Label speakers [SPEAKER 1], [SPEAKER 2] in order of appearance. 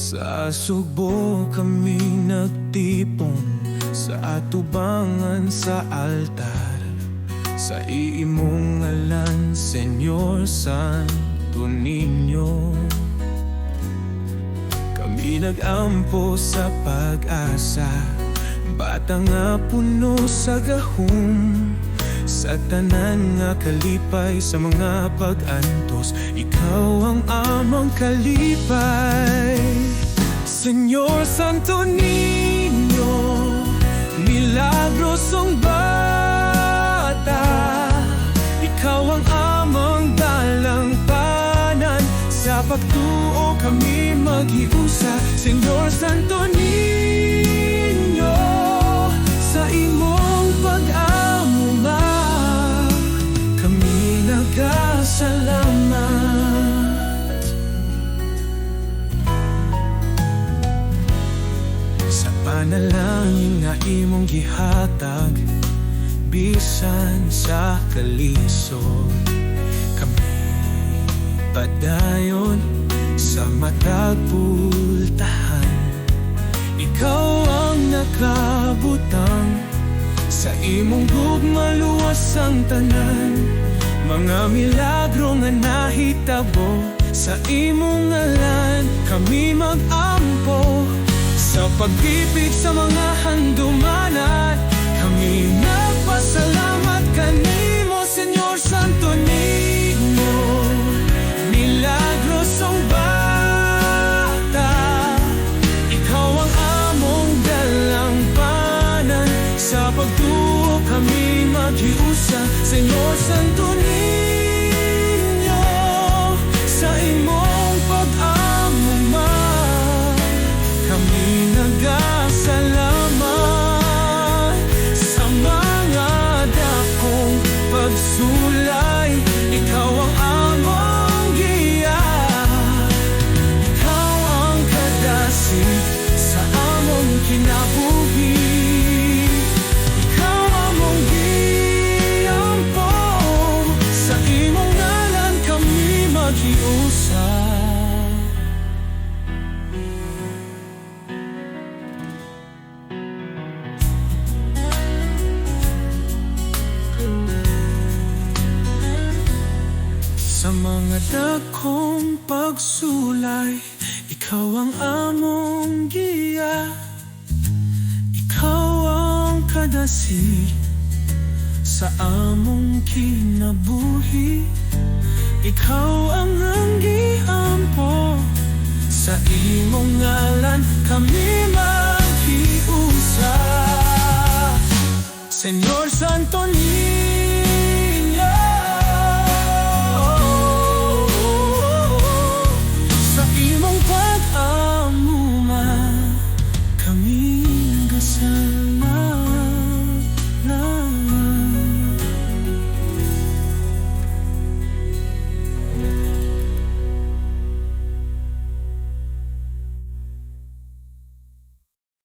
[SPEAKER 1] Sa subo kami nagtipon, sa atubangan sa altar. Sa iimong ngalan, Senyor Santo Niño, kami nag-ampo sa pag-asa, bata nga puno sa gahom. Sa tanan nga kalipay, sa mga pag-antos, ikaw ang amang kalipay. Senyor Santo Niño, milagrosong bata, ikaw ang amang dalangpanan. Sa pagtuo kami maghiusa, Senyor Santo Niño, sa imong pag-amuma kami nagkasalamat. Sa panalangin nga imong gihatag, bisan sa kalisod, kami padayon sa matag pultahan. Ikaw ang nakabutang, sa imong gugma luwas ang tanan. Mga milagro nga nahitabo, sa imong ngalan kami mag-ampo. Sa pag-ibig sa mga handumanan, kami nagpasalamat kanimo, Senyor Santo Niño, milagrosong bata, ikaw ang among dalangpanan. Sa pagtuo kami maghiusa, Senyor Santo Niño, sa imong pag-amuma kami nagkasalamat. Sa mga dakong pagsulay, ikaw ang among giya, ikaw ang kadasig sa among kinabuhi. Ikaw among giyampo, sa imong ngalan kami maghiusa. Sa mga dakong pagsulay, ikaw ang among giya, ikaw ang kadasig sa among kinabuhi. Ikaw ang giampo, sa imong ngalan kami